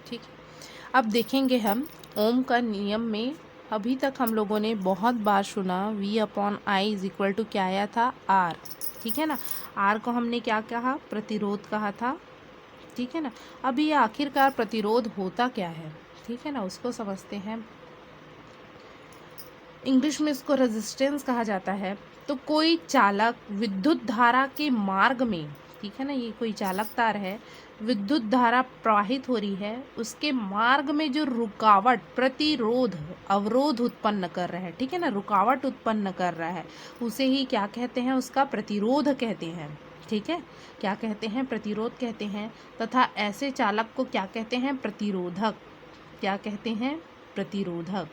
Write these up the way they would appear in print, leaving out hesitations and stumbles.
ठीक है। अब देखेंगे हम ओम का नियम में अभी तक हम लोगों ने बहुत बार सुना V/I इज इक्वल टू क्या आया था, R। ठीक है ना। R को हमने क्या कहा, प्रतिरोध कहा था। ठीक है ना। अब ये आखिरकार प्रतिरोध होता क्या है, ठीक है ना, उसको समझते हैं। इंग्लिश में इसको रेजिस्टेंस कहा जाता है। तो कोई चालक विद्युत धारा के मार्ग में, ठीक है ना, ये कोई चालक तार है, विद्युत धारा प्रवाहित हो रही है, उसके मार्ग में जो रुकावट, प्रतिरोध, अवरोध उत्पन्न कर रहा है, ठीक है ना, रुकावट उत्पन्न कर रहा है, उसे ही क्या कहते हैं, उसका प्रतिरोध कहते हैं। ठीक है, क्या कहते हैं, प्रतिरोध कहते हैं। तथा ऐसे चालक को क्या कहते हैं, प्रतिरोधक। क्या कहते हैं, प्रतिरोधक।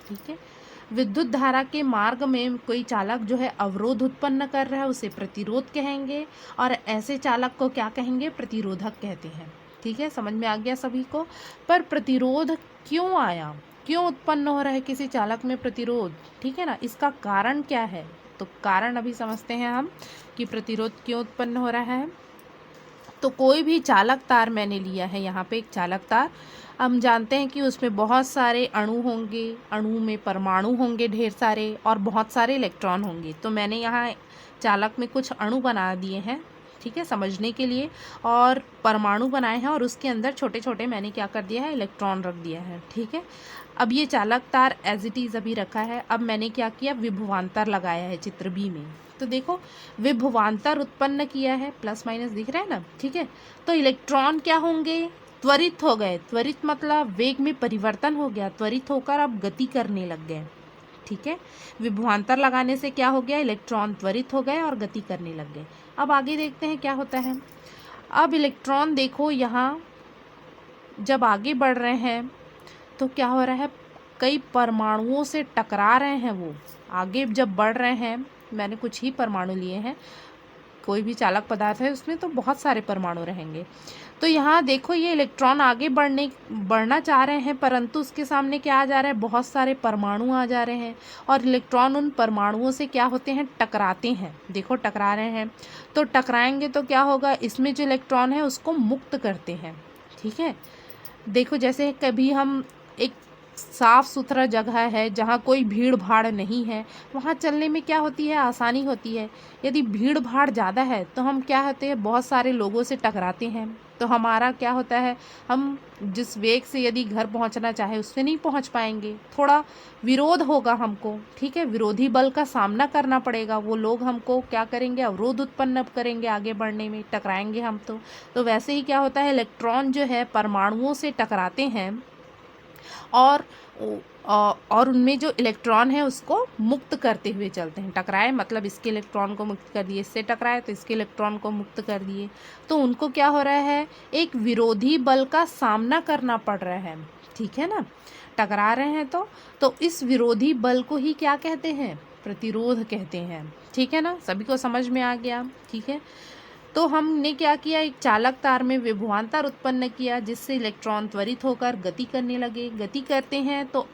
ठीक है। विद्युत धारा के मार्ग में कोई चालक जो है अवरोध उत्पन्न कर रहा है, उसे प्रतिरोध कहेंगे, और ऐसे चालक को क्या कहेंगे, प्रतिरोधक कहते हैं। ठीक है, समझ में आ गया सभी को। पर प्रतिरोध क्यों आया, क्यों उत्पन्न हो रहा है किसी चालक में प्रतिरोध, ठीक है ना, इसका कारण क्या है। तो कारण अभी समझते हैं हम कि प्रतिरोध क्यों उत्पन्न हो रहा है। तो कोई भी चालक तार मैंने लिया है, यहाँ पे एक चालक तार, हम जानते हैं कि उसमें बहुत सारे अणु होंगे, अणु में परमाणु होंगे ढेर सारे, और बहुत सारे इलेक्ट्रॉन होंगे। तो मैंने यहाँ चालक में कुछ अणु बना दिए हैं, ठीक है, समझने के लिए, और परमाणु बनाए हैं, और उसके अंदर छोटे छोटे मैंने क्या कर दिया है, इलेक्ट्रॉन रख दिया है। ठीक है। अब ये चालक तार एज इट इज़ अभी रखा है। अब मैंने क्या किया, विभवांतर लगाया है चित्र बी में। तो देखो, विभवांतर उत्पन्न किया है, प्लस माइनस दिख रहा है ना। ठीक है। तो इलेक्ट्रॉन क्या होंगे, त्वरित हो गए। त्वरित मतलब वेग में परिवर्तन हो गया, त्वरित होकर अब गति करने लग गए। ठीक है। विभवांतर लगाने से क्या हो गया, इलेक्ट्रॉन त्वरित हो गए और गति करने लग गए। अब आगे देखते हैं क्या होता है। अब इलेक्ट्रॉन देखो, यहाँ जब आगे बढ़ रहे हैं तो क्या हो रहा है, कई परमाणुओं से टकरा रहे हैं। वो आगे जब बढ़ रहे हैं, मैंने कुछ ही परमाणु लिए हैं, कोई भी चालक पदार्थ है उसमें तो बहुत सारे परमाणु रहेंगे। तो यहाँ देखो, ये इलेक्ट्रॉन आगे बढ़ना चाह रहे हैं, परंतु उसके सामने क्या आ जा रहा है, बहुत सारे परमाणु आ जा रहे हैं, और इलेक्ट्रॉन उन परमाणुओं से क्या होते हैं, टकराते हैं। देखो, टकरा रहे हैं, तो टकराएंगे तो क्या होगा, इसमें जो इलेक्ट्रॉन है उसको मुक्त करते हैं। ठीक है। देखो, जैसे कभी हम एक साफ सुथरा जगह है जहाँ कोई भीड़ भाड़ नहीं है, वहाँ चलने में क्या होती है, आसानी होती है। यदि भीड़ भाड़ ज़्यादा है तो हम क्या होते हैं, बहुत सारे लोगों से टकराते हैं, तो हमारा क्या होता है, हम जिस वेग से यदि घर पहुँचना चाहे उससे नहीं पहुँच पाएंगे, थोड़ा विरोध होगा हमको। ठीक है, विरोधी बल का सामना करना पड़ेगा। वो लोग हमको क्या करेंगे, अवरोध उत्पन्न करेंगे आगे बढ़ने में, टकराएंगे हम। तो वैसे ही क्या होता है, इलेक्ट्रॉन जो है परमाणुओं से टकराते हैं, और उनमें जो इलेक्ट्रॉन है उसको मुक्त करते हुए चलते हैं। टकराए मतलब इसके इलेक्ट्रॉन को मुक्त कर दिए, इससे टकराए तो इसके इलेक्ट्रॉन को मुक्त कर दिए। तो उनको क्या हो रहा है, एक विरोधी बल का सामना करना पड़ रहा है। ठीक है ना, टकरा रहे हैं तो इस विरोधी बल को ही क्या कहते हैं, प्रतिरोध कहते हैं। ठीक है ना, सभी को समझ में आ गया। ठीक है। तो हमने क्या किया, एक चालक तार में विभवांतर उत्पन्न किया, जिससे इलेक्ट्रॉन त्वरित होकर गति करने लगे। गति करते हैं तो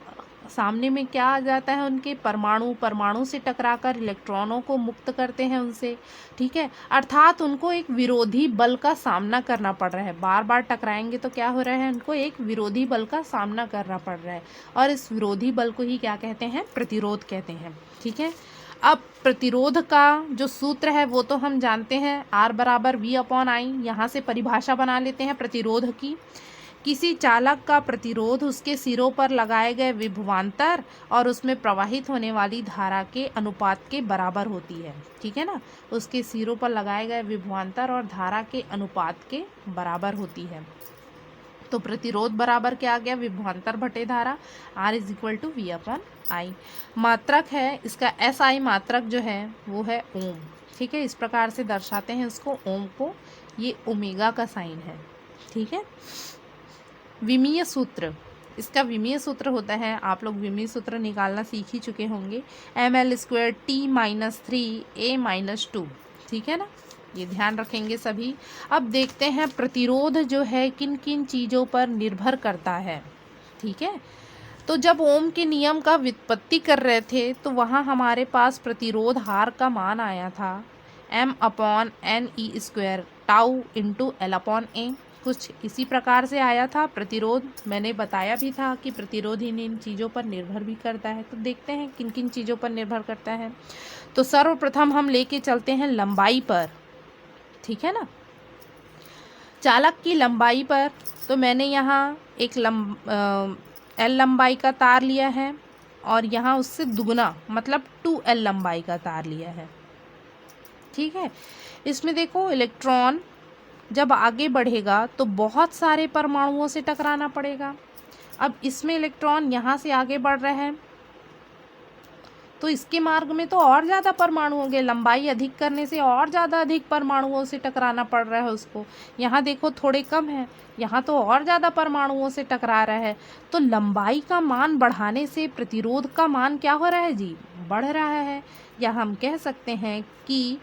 सामने में क्या आ जाता है, उनके परमाणु से टकराकर इलेक्ट्रॉनों को मुक्त करते हैं उनसे। ठीक है, अर्थात उनको एक विरोधी बल का सामना करना पड़ रहा है। बार बार टकराएंगे तो क्या हो रहा है, उनको एक विरोधी बल का सामना करना पड़ रहा है, और इस विरोधी बल को ही क्या कहते हैं, प्रतिरोध कहते हैं। ठीक है। अब प्रतिरोध का जो सूत्र है वो तो हम जानते हैं, R बराबर V/I। यहाँ से परिभाषा बना लेते हैं प्रतिरोध की। किसी चालक का प्रतिरोध उसके सिरों पर लगाए गए विभवांतर और उसमें प्रवाहित होने वाली धारा के अनुपात के बराबर होती है। ठीक है ना, उसके सिरों पर लगाए गए विभवांतर और धारा के अनुपात के बराबर होती है। तो प्रतिरोध बराबर क्या आ गया, विभवांतर बटे धारा, R is equal to V/I। मात्रक है इसका, SI मात्रक जो है वो है ओम। ठीक है, इस प्रकार से दर्शाते हैं इसको, ओम को। ये ओमेगा का साइन है। ठीक है। विमीय सूत्र, इसका विमीय सूत्र होता है, आप लोग विमीय सूत्र निकालना सीख ही चुके होंगे, ml² T-3a-2। ठीक है ना, ये ध्यान रखेंगे सभी। अब देखते हैं प्रतिरोध जो है किन किन चीज़ों पर निर्भर करता है। ठीक है। तो जब ओम के नियम का व्युत्पत्ति कर रहे थे तो वहाँ हमारे पास प्रतिरोध हार का मान आया था M/NE² टाउ इंटू L/A। कुछ इसी प्रकार से आया था। प्रतिरोध मैंने बताया भी था कि प्रतिरोध इन चीज़ों पर निर्भर भी करता है। तो देखते हैं किन किन चीज़ों पर निर्भर करता है। तो सर्वप्रथम हम लेके चलते हैं लंबाई पर, ठीक है ना। चालक की लंबाई पर तो मैंने यहाँ एक L लंबाई का तार लिया है और यहाँ उससे दुगना मतलब 2L लंबाई का तार लिया है, ठीक है। इसमें देखो इलेक्ट्रॉन जब आगे बढ़ेगा तो बहुत सारे परमाणुओं से टकराना पड़ेगा। अब इसमें इलेक्ट्रॉन यहाँ से आगे बढ़ रहे हैं तो इसके मार्ग में तो और ज़्यादा परमाणु होंगे, लंबाई अधिक करने से और ज़्यादा अधिक परमाणुओं से टकराना पड़ रहा है उसको। यहाँ देखो थोड़े कम है, यहाँ तो और ज़्यादा परमाणुओं से टकरा रहा है। तो लंबाई का मान बढ़ाने से प्रतिरोध का मान क्या हो रहा है जी, बढ़ रहा है। या हम कह सकते हैं कि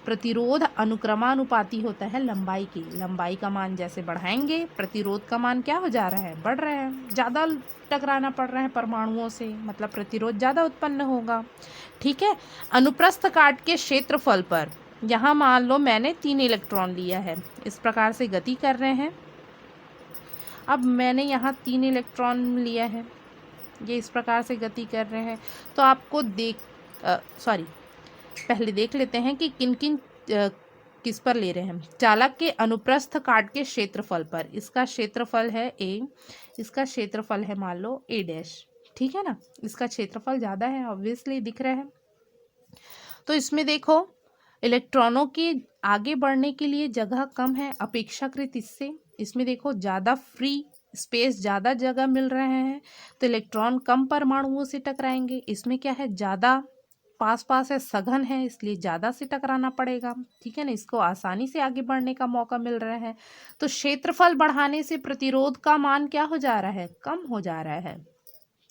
प्रतिरोध अनुक्रमानुपाती होता है लंबाई की। लंबाई का मान जैसे बढ़ाएंगे प्रतिरोध का मान क्या हो जा रहा है, बढ़ रहा है। ज़्यादा टकराना पड़ रहा है परमाणुओं से, मतलब प्रतिरोध ज़्यादा उत्पन्न होगा, ठीक है। अनुप्रस्थ काट के क्षेत्रफल पर यहाँ मान लो मैंने 3 इलेक्ट्रॉन लिया है, इस प्रकार से गति कर रहे हैं। अब मैंने यहाँ 3 इलेक्ट्रॉन लिया है, ये इस प्रकार से गति कर रहे हैं। तो आपको पहले देख लेते हैं कि किन किन किस पर ले रहे हैं। चालक के अनुप्रस्थ काट के क्षेत्रफल पर, इसका क्षेत्रफल है A, इसका क्षेत्रफल है मान लो A', ठीक है ना। इसका क्षेत्रफल ज़्यादा है, ऑब्वियसली दिख रहा है। तो इसमें देखो इलेक्ट्रॉनों के आगे बढ़ने के लिए जगह कम है अपेक्षाकृत इससे। इसमें देखो ज़्यादा फ्री स्पेस, ज़्यादा जगह मिल रहे हैं तो इलेक्ट्रॉन कम परमाणुओं से टकराएंगे। इसमें क्या है, ज़्यादा पास है, सघन है, इसलिए ज़्यादा से टकराना पड़ेगा, ठीक है ना। इसको आसानी से आगे बढ़ने का मौका मिल रहा है। तो क्षेत्रफल बढ़ाने से प्रतिरोध का मान क्या हो जा रहा है, कम हो जा रहा है,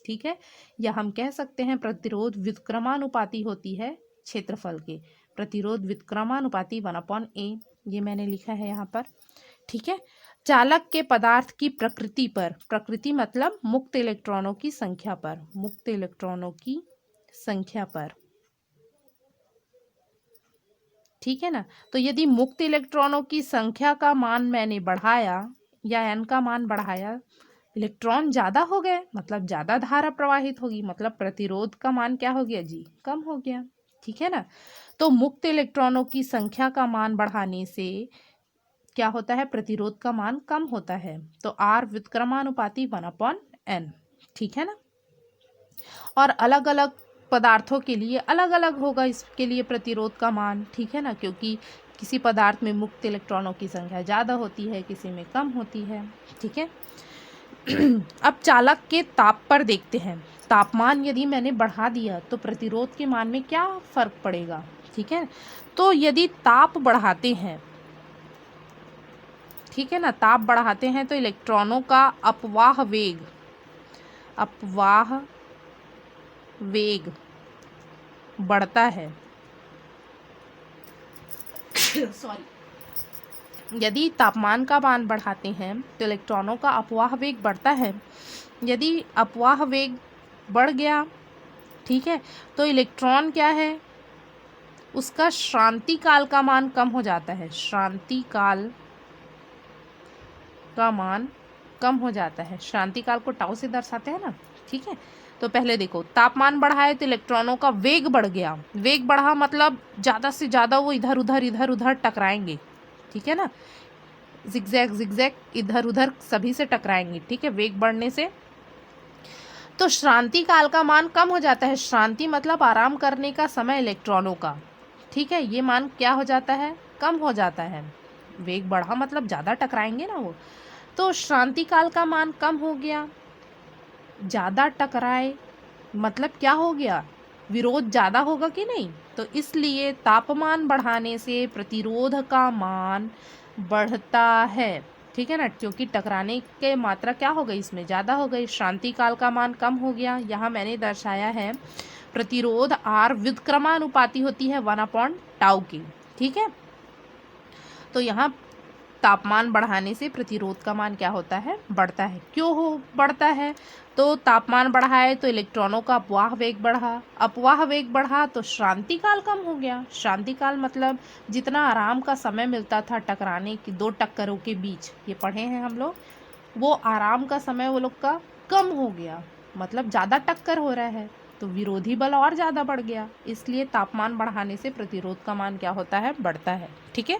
ठीक है। या हम कह सकते हैं प्रतिरोध व्युत्क्रमानुपाती होती है क्षेत्रफल के। प्रतिरोध व्युत्क्रमानुपाती 1/A, ये मैंने लिखा है यहाँ पर, ठीक है। चालक के पदार्थ की प्रकृति पर, प्रकृति मतलब मुक्त इलेक्ट्रॉनों की संख्या पर, मुक्त इलेक्ट्रॉनों की संख्या पर, ठीक है ना। तो यदि मुक्त इलेक्ट्रॉनों की संख्या का मान मैंने बढ़ाया या n का मान बढ़ाया, इलेक्ट्रॉन ज़्यादा हो गए मतलब ज़्यादा धारा प्रवाहित होगी, मतलब प्रतिरोध का मान क्या हो गया जी, कम हो गया, ठीक है ना। तो मुक्त इलेक्ट्रॉनों की संख्या का मान बढ़ाने से क्या होता है, प्रतिरोध का मान कम होता है। तो R व्युत्क्रमानुपाती 1/n, ठीक है ना। और अलग अलग पदार्थों के लिए अलग अलग होगा इसके लिए प्रतिरोध का मान, ठीक है ना, क्योंकि किसी पदार्थ में मुक्त इलेक्ट्रॉनों की संख्या ज़्यादा होती है, किसी में कम होती है, ठीक है। अब चालक के ताप पर देखते हैं। तापमान यदि मैंने बढ़ा दिया तो प्रतिरोध के मान में क्या फर्क पड़ेगा, ठीक है। तो यदि ताप बढ़ाते हैं, ठीक है ना, ताप बढ़ाते हैं तो इलेक्ट्रॉनों का अपवाह वेग बढ़ता है। सॉरी, यदि तापमान का मान बढ़ाते हैं तो इलेक्ट्रॉनों का अपवाह वेग बढ़ता है। यदि अपवाह वेग बढ़ गया, ठीक है, तो इलेक्ट्रॉन क्या है, उसका श्रांति काल का मान कम हो जाता है। श्रांति काल का मान कम हो जाता है। श्रांति काल को टाउ से दर्शाते हैं ना, ठीक है। तो पहले देखो तापमान बढ़ाए तो इलेक्ट्रॉनों का वेग बढ़ गया। वेग बढ़ा मतलब ज़्यादा से ज़्यादा वो इधर उधर टकराएंगे, ठीक है ना। जिगजैग इधर उधर सभी से टकराएंगे, ठीक है, वेग बढ़ने से। तो श्रांति काल का मान कम हो जाता है। श्रांति मतलब आराम करने का समय इलेक्ट्रॉनों का, ठीक है, ये मान क्या हो जाता है, कम हो जाता है। वेग बढ़ा मतलब ज़्यादा टकराएंगे ना वो, तो श्रांति काल का मान कम हो गया। ज़्यादा टकराए मतलब क्या हो गया, विरोध ज़्यादा होगा कि नहीं। तो इसलिए तापमान बढ़ाने से प्रतिरोध का मान बढ़ता है, ठीक है ना, क्योंकि टकराने के मात्रा क्या हो गई, इसमें ज़्यादा हो गई। श्रांति काल का मान कम हो गया। यहाँ मैंने दर्शाया है प्रतिरोध R व्युत्क्रमानुपाती होती है 1/τ की, ठीक है। तो यहाँ तापमान बढ़ाने से प्रतिरोध का मान क्या होता है, बढ़ता है। क्यों हो बढ़ता है, तो तापमान बढ़ा है तो इलेक्ट्रॉनों का अपवाह वेग बढ़ा, अपवाह वेग बढ़ा तो श्रांति काल कम हो गया। श्रांति काल मतलब जितना आराम का समय मिलता था टकराने की, दो टक्करों के बीच, ये पढ़े हैं हम लोग, वो आराम का समय वो लोग का कम हो गया, मतलब ज़्यादा टक्कर हो रहा है तो विरोधी बल और ज़्यादा बढ़ गया। इसलिए तापमान बढ़ाने से प्रतिरोध का मान क्या होता है, बढ़ता है। ठीक है।